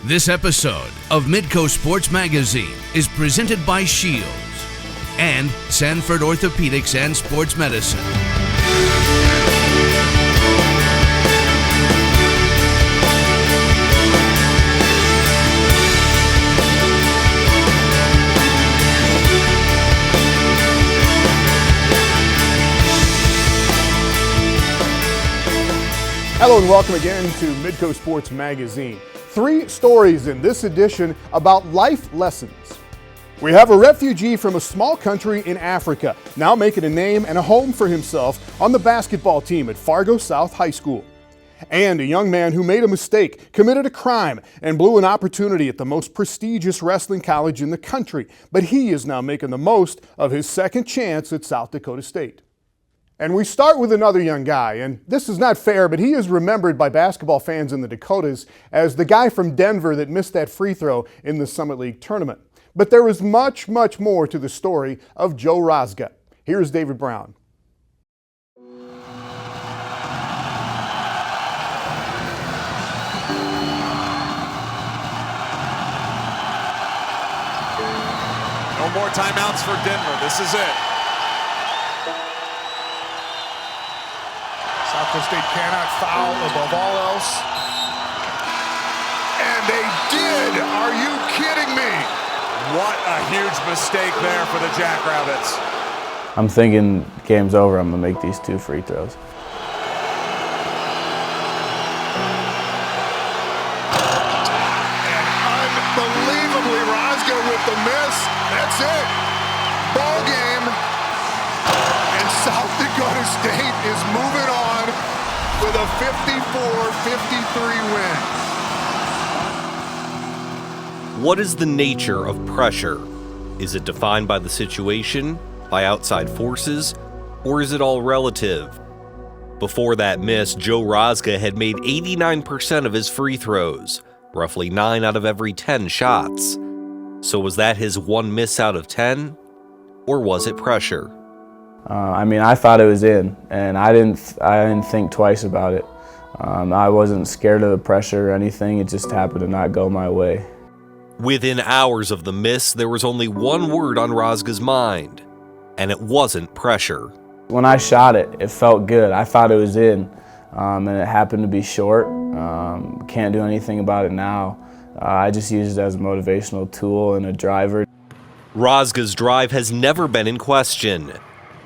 This episode of Midco Sports Magazine is presented by Shields and Sanford Orthopedics and Sports Medicine. Hello and welcome again to Midco Sports Magazine. 3 stories in this edition about life lessons. We have a refugee from a small country in Africa now making a name and a home for himself on the basketball team at Fargo South High School. And a young man who made a mistake, committed a crime, and blew an opportunity at the most prestigious wrestling college in the country. But he is now making the most of his second chance at South Dakota State. And we start with another young guy, and this is not fair, but he is remembered by basketball fans in the Dakotas as the guy from Denver that missed that free throw in the Summit League tournament. But there is much, much more to the story of Joe Rosga. Here's David Brown. No more timeouts for Denver. This is it. South Dakota State cannot foul above all else. And they did! Are you kidding me? What a huge mistake there for the Jackrabbits. I'm thinking game's over, I'm gonna make these 2 free throws. And unbelievably, Rosga with the miss. That's it. Ball game. And South Dakota State is moving on with a 54-53 win. What is the nature of pressure? Is it defined by the situation, by outside forces, or is it all relative? Before that miss, Joe Rosga had made 89% of his free throws, roughly 9 out of every 10 shots. So was that his 1 miss out of 10? Or was it pressure? I thought it was in, and I didn't think twice about it. I wasn't scared of the pressure or anything, it just happened to not go my way. Within hours of the miss, there was only one word on Rosga's mind, and it wasn't pressure. When I shot it, it felt good. I thought it was in, and it happened to be short. Can't do anything about it now. I just used it as a motivational tool and a driver. Rosga's drive has never been in question.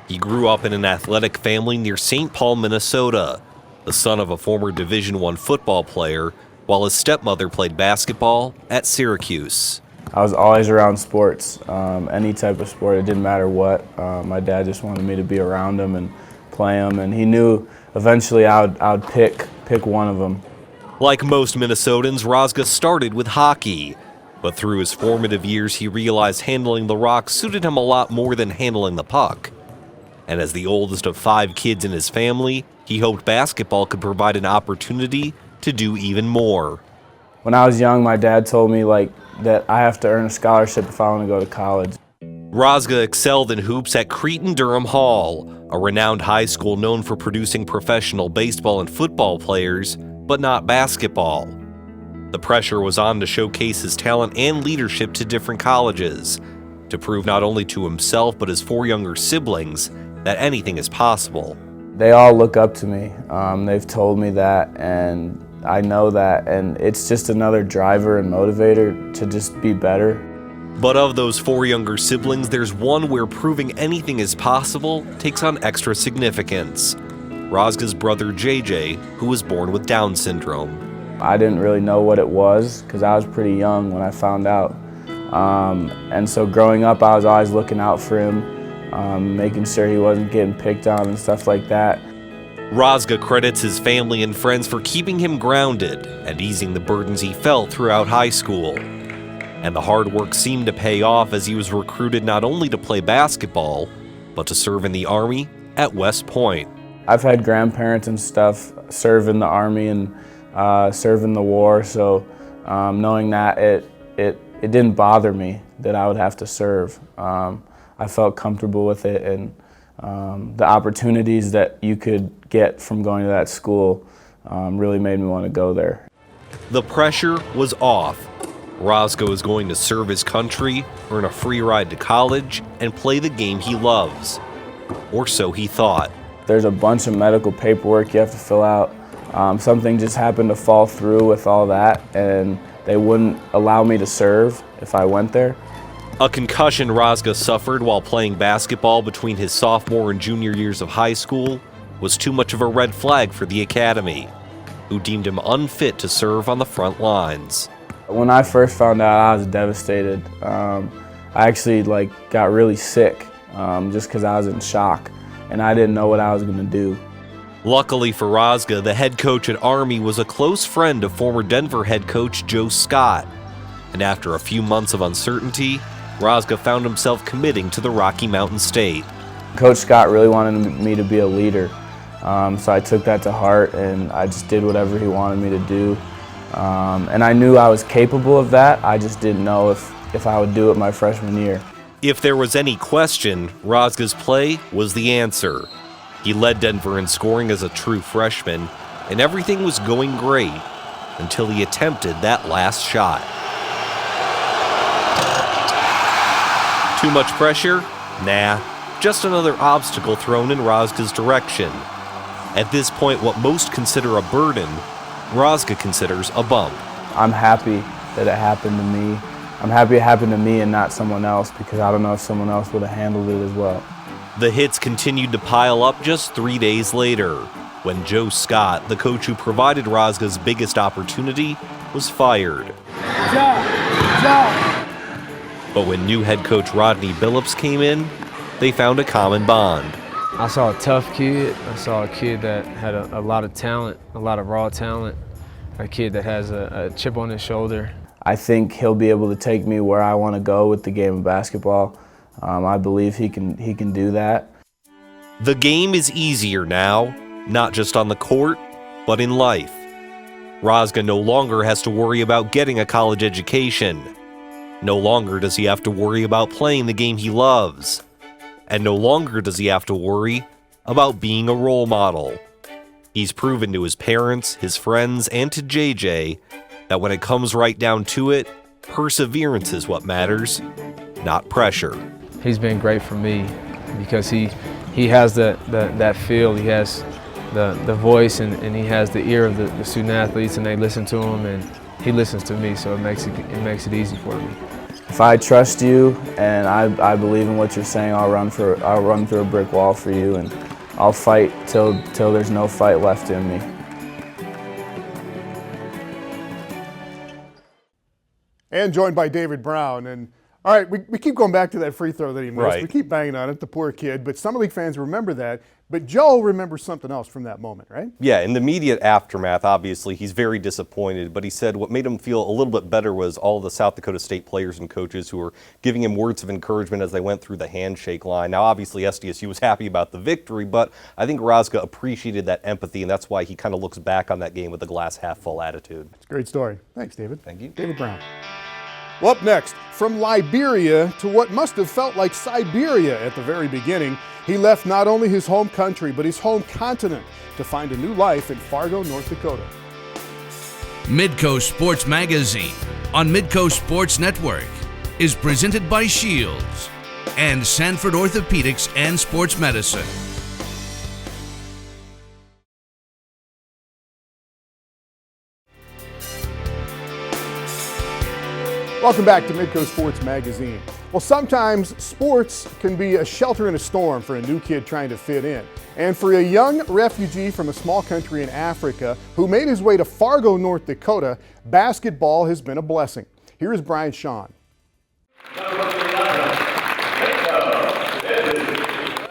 He grew up in an athletic family near St. Paul, Minnesota, the son of a former Division I football player, while his stepmother played basketball at Syracuse. I was always around sports, any type of sport, it didn't matter what. My dad just wanted me to be around him and play them, and he knew eventually I would pick one of them. Like most Minnesotans, Rosga started with hockey, but through his formative years he realized handling the rock suited him a lot more than handling the puck. And as the oldest of 5 kids in his family, he hoped basketball could provide an opportunity to do even more. When I was young, my dad told me that I have to earn a scholarship if I want to go to college. Rosga excelled in hoops at Cretin-Durham Hall, a renowned high school known for producing professional baseball and football players, but not basketball. The pressure was on to showcase his talent and leadership to different colleges, to prove not only to himself but his 4 younger siblings that anything is possible. They all look up to me. They've told me that, and I know that, and it's just another driver and motivator to just be better. But of those 4 younger siblings, there's one where proving anything is possible takes on extra significance. Rosga's brother JJ, who was born with Down syndrome. I didn't really know what it was because I was pretty young when I found out. And so growing up, I was always looking out for him, making sure he wasn't getting picked on and stuff like that. Rosga credits his family and friends for keeping him grounded and easing the burdens he felt throughout high school. And the hard work seemed to pay off as he was recruited not only to play basketball, but to serve in the Army at West Point. I've had grandparents and stuff serve in the Army and serve in the war, so knowing that it didn't bother me that I would have to serve. I felt comfortable with it, and the opportunities that you could get from going to that school really made me want to go there. The pressure was off, Rosga was going to serve his country, earn a free ride to college, and play the game he loves. Or so he thought. There's a bunch of medical paperwork you have to fill out. Something just happened to fall through with all that, and they wouldn't allow me to serve if I went there. A concussion Rosga suffered while playing basketball between his sophomore and junior years of high school was too much of a red flag for the academy, who deemed him unfit to serve on the front lines. When I first found out, I was devastated. I actually got really sick just because I was in shock, and I didn't know what I was going to do. Luckily for Rosga, the head coach at Army was a close friend of former Denver head coach Joe Scott, and after a few months of uncertainty, Rosga found himself committing to the Rocky Mountain State. Coach Scott really wanted me to be a leader, so I took that to heart, and I just did whatever he wanted me to do. And I knew I was capable of that. I just didn't know if I would do it my freshman year. If there was any question, Rosga's play was the answer. He led Denver in scoring as a true freshman, and everything was going great until he attempted that last shot. Too much pressure? Nah, just another obstacle thrown in Rosga's direction. At this point, what most consider a burden, Rosga considers a bump. I'm happy that it happened to me. I'm happy it happened to me and not someone else, because I don't know if someone else would have handled it as well. The hits continued to pile up just 3 days later, when Joe Scott, the coach who provided Rosga's biggest opportunity, was fired. But when new head coach Rodney Billups came in, they found a common bond. I saw a tough kid. I saw a kid that had a lot of talent, a lot of raw talent, a kid that has a chip on his shoulder. I think he'll be able to take me where I want to go with the game of basketball. I believe he can do that. The game is easier now, not just on the court, but in life. Rosga no longer has to worry about getting a college education. No longer does he have to worry about playing the game he loves. And no longer does he have to worry about being a role model. He's proven to his parents, his friends, and to JJ that when it comes right down to it, perseverance is what matters, not pressure. He's been great for me because he has that feel, he has the voice, and he has the ear of the student athletes, and they listen to him, and he listens to me, so it makes it easy for me. If I trust you and I believe in what you're saying, I'll run through a brick wall for you, and I'll fight till there's no fight left in me. And joined by David Brown. And all right, we keep going back to that free throw that he missed. Right. We keep banging on it, the poor kid. But Summer League fans remember that. But Joe remembers something else from that moment, right? Yeah, in the immediate aftermath, obviously, he's very disappointed. But he said what made him feel a little bit better was all the South Dakota State players and coaches who were giving him words of encouragement as they went through the handshake line. Now, obviously, SDSU was happy about the victory, but I think Rosga appreciated that empathy, and that's why he kind of looks back on that game with a glass half full attitude. It's a great story. Thanks, David. Thank you. David Brown. Well, up next, from Liberia to what must have felt like Siberia at the very beginning, he left not only his home country, but his home continent to find a new life in Fargo, North Dakota. Midco Sports Magazine on Midco Sports Network is presented by Shields and Sanford Orthopedics and Sports Medicine. Welcome back to Midco Sports Magazine. Well, sometimes sports can be a shelter in a storm for a new kid trying to fit in. And for a young refugee from a small country in Africa who made his way to Fargo, North Dakota, basketball has been a blessing. Here is Shawn.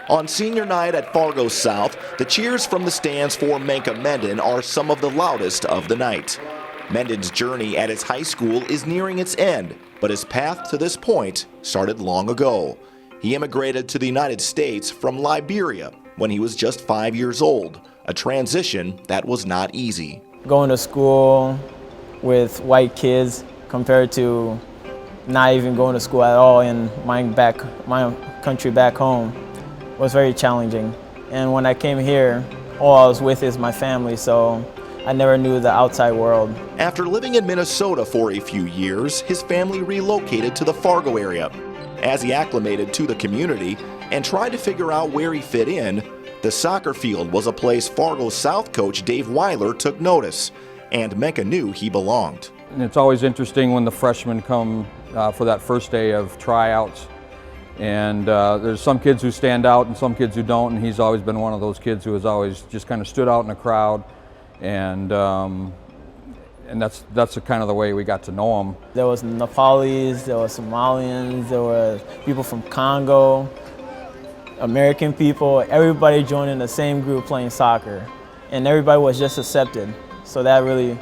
On senior night at Fargo South, the cheers from the stands for Menka Mendin are some of the loudest of the night. Mendin's journey at his high school is nearing its end, but his path to this point started long ago. He immigrated to the United States from Liberia when he was just 5 years old, a transition that was not easy. Going to school with white kids compared to not even going to school at all in my country back home was very challenging. And when I came here, all I was with is my family, so I never knew the outside world. After living in Minnesota for a few years, his family relocated to the Fargo area. As he acclimated to the community and tried to figure out where he fit in, the soccer field was a place Fargo South coach Dave Weiler took notice, and Menka knew he belonged. And it's always interesting when the freshmen come for that first day of tryouts. And there's some kids who stand out and some kids who don't, and he's always been one of those kids who has always just kind of stood out in the crowd. And that's kind of the way we got to know him. There was Nepalis, there were Somalians, there were people from Congo, American people, everybody joined in the same group playing soccer. And everybody was just accepted. So that really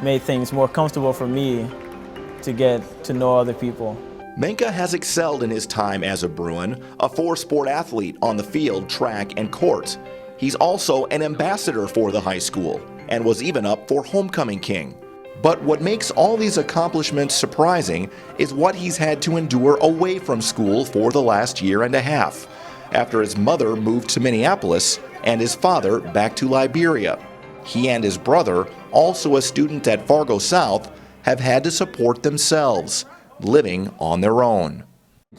made things more comfortable for me to get to know other people. Menka has excelled in his time as a Bruin, a four-sport athlete on the field, track, and court. He's also an ambassador for the high school and was even up for Homecoming King. But what makes all these accomplishments surprising is what he's had to endure away from school for the last year and a half, after his mother moved to Minneapolis and his father back to Liberia. He and his brother, also a student at Fargo South, have had to support themselves, living on their own.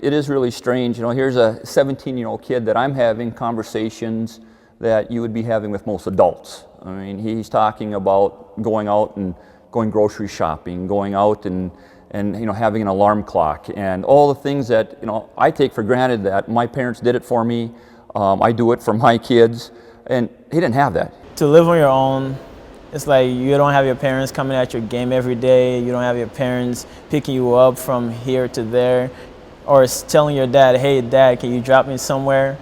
It is really strange. You know, here's a 17-year-old kid that I'm having conversations that you would be having with most adults. I mean, he's talking about going out and going grocery shopping, going out and you know, having an alarm clock, and all the things that, you know, I take for granted that my parents did it for me. I do it for my kids, and he didn't have that. To live on your own, it's like you don't have your parents coming at your game every day. You don't have your parents picking you up from here to there, or telling your dad, hey, Dad, can you drop me somewhere?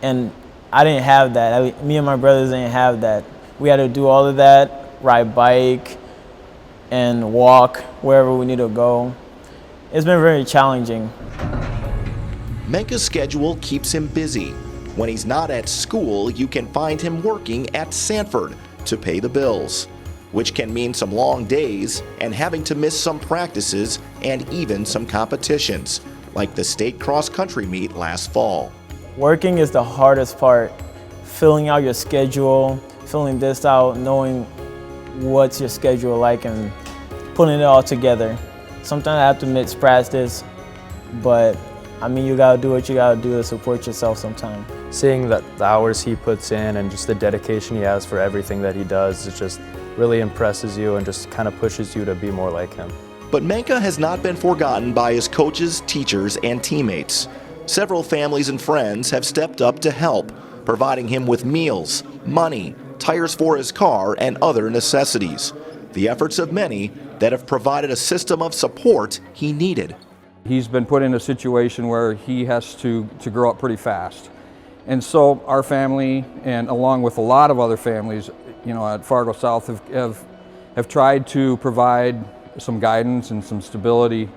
And I didn't have that. Me and my brothers didn't have that. We had to do all of that, ride bike and walk wherever we need to go. It's been very challenging. Menka's schedule keeps him busy. When he's not at school, you can find him working at Sanford to pay the bills, which can mean some long days and having to miss some practices and even some competitions, like the state cross-country meet last fall. Working is the hardest part. Filling out your schedule, filling this out, knowing what's your schedule like and putting it all together. Sometimes I have to miss practice, but I mean, you gotta do what you gotta do to support yourself sometimes. Seeing the hours he puts in and just the dedication he has for everything that he does, it just really impresses you and just kind of pushes you to be more like him. But Menka has not been forgotten by his coaches, teachers, and teammates. Several families and friends have stepped up to help, providing him with meals, money, tires for his car, and other necessities. The efforts of many that have provided a system of support he needed. He's been put in a situation where he has to grow up pretty fast. And so our family, and along with a lot of other families, you know, at Fargo South have tried to provide some guidance and some stability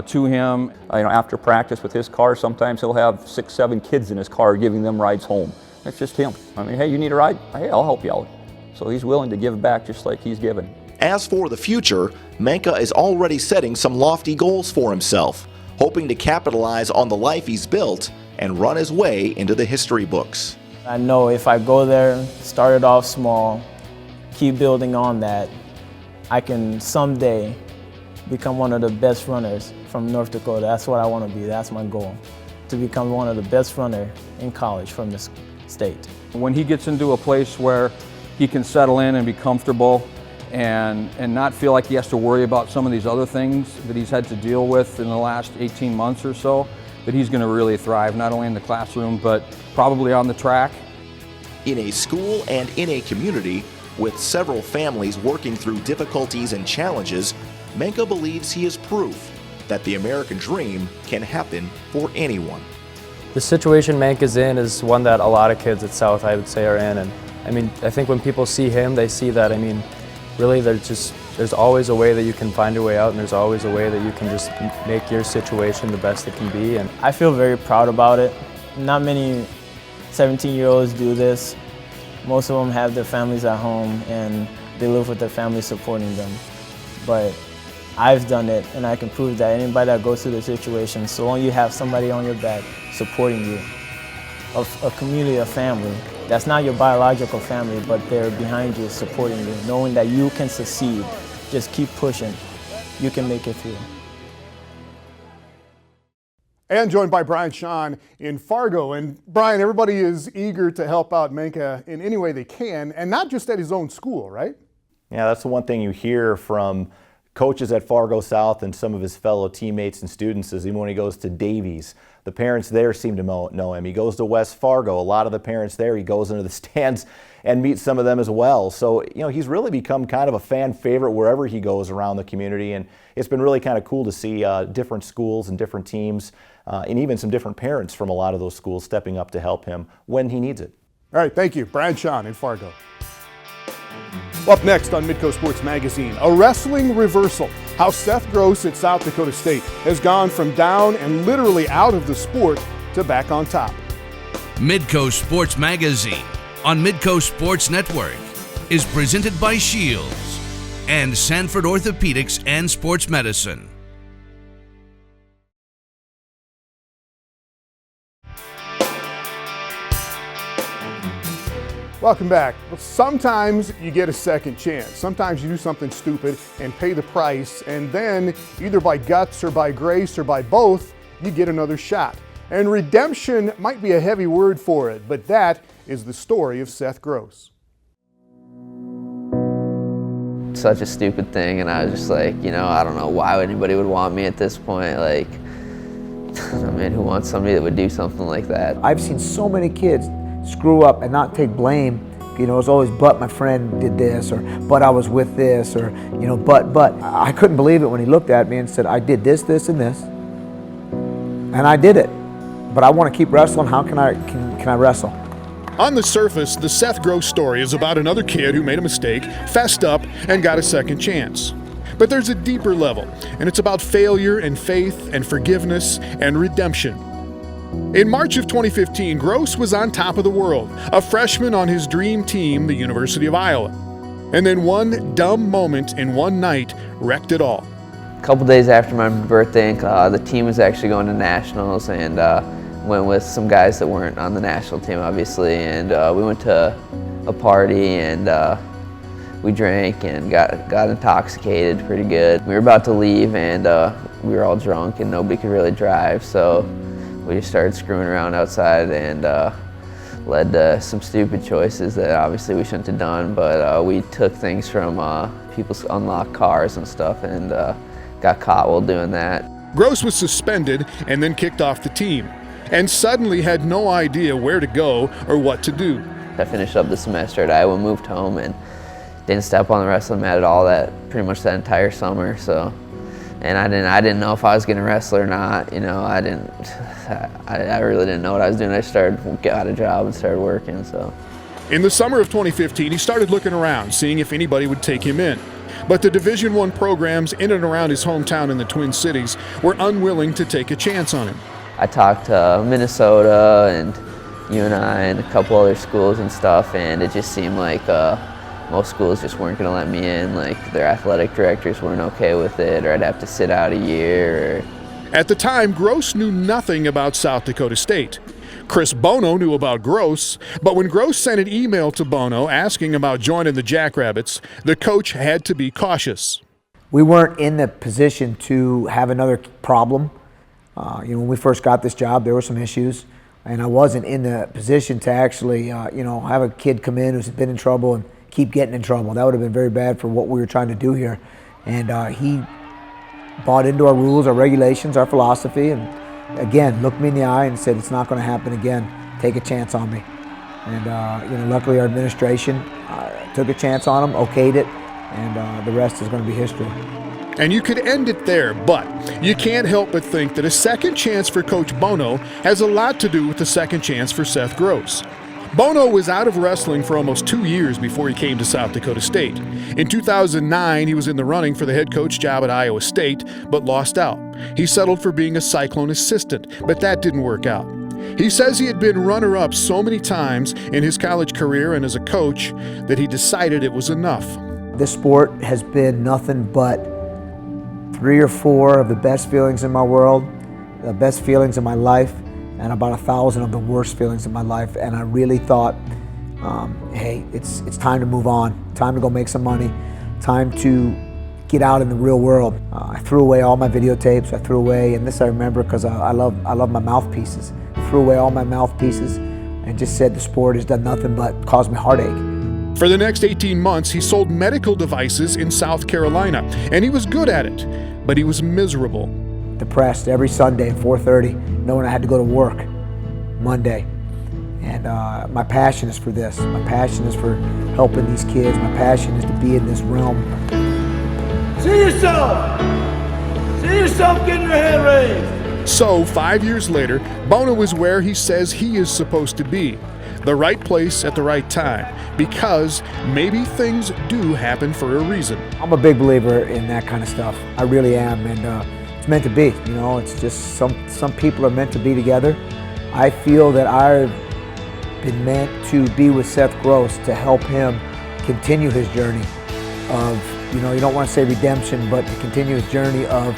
to him. You know, after practice with his car, sometimes he'll have 6, 7 kids in his car giving them rides home. That's just him. I mean, hey, you need a ride? Hey, I'll help you out. So he's willing to give back just like he's given. As for the future, Menka is already setting some lofty goals for himself, hoping to capitalize on the life he's built and run his way into the history books. I know if I go there, start it off small, keep building on that, I can someday become one of the best runners from North Dakota. That's what I want to be. That's my goal, to become one of the best runners in college from this state. When he gets into a place where he can settle in and be comfortable and not feel like he has to worry about some of these other things that he's had to deal with in the last 18 months or so, that he's going to really thrive, not only in the classroom, but probably on the track. In a school and in a community with several families working through difficulties and challenges, Menka believes he is proof that the American dream can happen for anyone. The situation Menka's in is one that a lot of kids at South, I would say, are in. And I mean, I think when people see him, they see that, I mean, really there's always a way that you can find your way out, and there's always a way that you can just make your situation the best it can be. And I feel very proud about it. Not many 17-year-olds do this. Most of them have their families at home and they live with their families supporting them. But I've done it, and I can prove that anybody that goes through the situation, so long you have somebody on your back supporting you, a community, a family, that's not your biological family, but they're behind you, supporting you, knowing that you can succeed. Just keep pushing. You can make it through. And joined by Shawn in Fargo. And Brian, everybody is eager to help out Menkeh in any way they can, and not just at his own school, right? Yeah, that's the one thing you hear from coaches at Fargo South and some of his fellow teammates and students is even when he goes to Davies, the parents there seem to know him. He goes to West Fargo, a lot of the parents there, he goes into the stands and meets some of them as well. So, you know, he's really become kind of a fan favorite wherever he goes around the community, and it's been really kind of cool to see different schools and different teams and even some different parents from a lot of those schools stepping up to help him when he needs it. All right, thank you. Shawn in Fargo. Up next on Midco Sports Magazine, a wrestling reversal. How Seth Gross at South Dakota State has gone from down and literally out of the sport to back on top. Midco Sports Magazine on Midco Sports Network is presented by Shields and Sanford Orthopedics and Sports Medicine. Welcome back. Sometimes you get a second chance. Sometimes you do something stupid and pay the price, and then either by guts or by grace or by both, you get another shot. And redemption might be a heavy word for it, but that is the story of Seth Gross. Such a stupid thing, and I was just like, you know, I don't know why anybody would want me at this point. Like, I mean, who wants somebody that would do something like that? I've seen so many kids screw up and not take blame. You know, it's always, but my friend did this, or but I was with this, or, you know, but. I couldn't believe it when he looked at me and said, I did this, this, and this, and I did it. But I want to keep wrestling. How can I wrestle? On the surface, the Seth Gross story is about another kid who made a mistake, fessed up, and got a second chance. But there's a deeper level, and it's about failure and faith and forgiveness and redemption. In March of 2015, Gross was on top of the world, a freshman on his dream team, the University of Iowa. And then one dumb moment in one night wrecked it all. A couple days after my birthday, the team was actually going to nationals, and went with some guys that weren't on the national team, obviously, and we went to a party, and we drank and got intoxicated pretty good. We were about to leave, and we were all drunk, and nobody could really drive, so we just started screwing around outside, and led to some stupid choices that obviously we shouldn't have done, but we took things from people's unlocked cars and stuff, and got caught while doing that. Gross was suspended and then kicked off the team, and suddenly had no idea where to go or what to do. I finished up the semester at Iowa, moved home, and didn't step on the wrestling mat at all pretty much that entire summer. So, and I didn't know if I was gonna wrestle or not. You know, I really didn't know what I was doing. I got a job and started working. So, in the summer of 2015, he started looking around, seeing if anybody would take him in. But the Division I programs in and around his hometown in the Twin Cities were unwilling to take a chance on him. I talked to Minnesota and UNI and a couple other schools and stuff, and it just seemed like most schools just weren't going to let me in. Like, their athletic directors weren't okay with it, or I'd have to sit out a year. At the time, Gross knew nothing about South Dakota State. Chris Bono knew about Gross, but when Gross sent an email to Bono asking about joining the Jackrabbits, the coach had to be cautious. We weren't in the position to have another problem. You know, when we first got this job, there were some issues, and I wasn't in the position to actually, you know, have a kid come in who's been in trouble and keep getting in trouble. That would have been very bad for what we were trying to do here. And he bought into our rules, our regulations, our philosophy, and again, looked me in the eye and said, it's not going to happen again. Take a chance on me. And you know, luckily our administration took a chance on him, okayed it, and the rest is going to be history. And you could end it there, but you can't help but think that a second chance for Coach Bono has a lot to do with the second chance for Seth Gross. Bono was out of wrestling for almost 2 years before he came to South Dakota State. In 2009, he was in the running for the head coach job at Iowa State, but lost out. He settled for being a Cyclone assistant, but that didn't work out. He says he had been runner-up so many times in his college career and as a coach that he decided it was enough. This sport has been nothing but 3 or 4 of the best feelings in my world, the best feelings in my life, and about 1,000 of the worst feelings in my life. And I really thought hey, it's time to move on, time to go make some money, time to get out in the real world. I threw away all my videotapes. I threw away, and this I remember because I love my mouthpieces. I threw away all my mouthpieces and just said the sport has done nothing but cause me heartache. For the next 18 months, he sold medical devices in South Carolina, and he was good at it, but he was miserable. Depressed every Sunday at 4:30, knowing I had to go to work Monday. And my passion is for this. My passion is for helping these kids. My passion is to be in this realm. See yourself! See yourself getting your hand raised! So, 5 years later, Bono is where he says he is supposed to be. The right place at the right time, because maybe things do happen for a reason. I'm a big believer in that kind of stuff. I really am, and it's meant to be. You know, it's just some people are meant to be together. I feel that I've been meant to be with Seth Gross to help him continue his journey of, you know, you don't want to say redemption, but to continue his journey of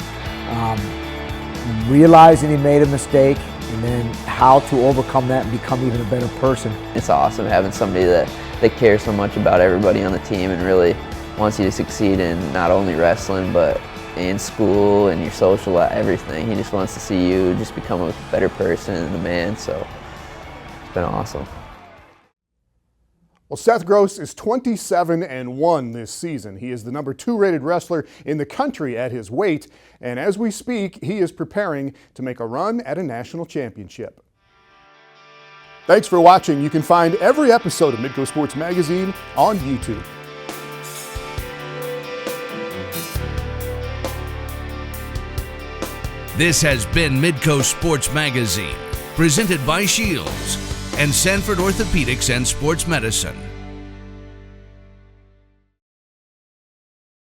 realizing he made a mistake and then how to overcome that and become even a better person. It's awesome having somebody that cares so much about everybody on the team and really wants you to succeed in not only wrestling, but in school and your social life, everything. He just wants to see you just become a better person and a man, so it's been awesome. Well, Seth Gross is 27-1 this season. He is the number 2 rated wrestler in the country at his weight, and as we speak, he is preparing to make a run at a national championship. Thanks for watching. You can find every episode of Midco Sports Magazine on YouTube. This has been Midco Sports Magazine, presented by Shields and Sanford Orthopedics and Sports Medicine.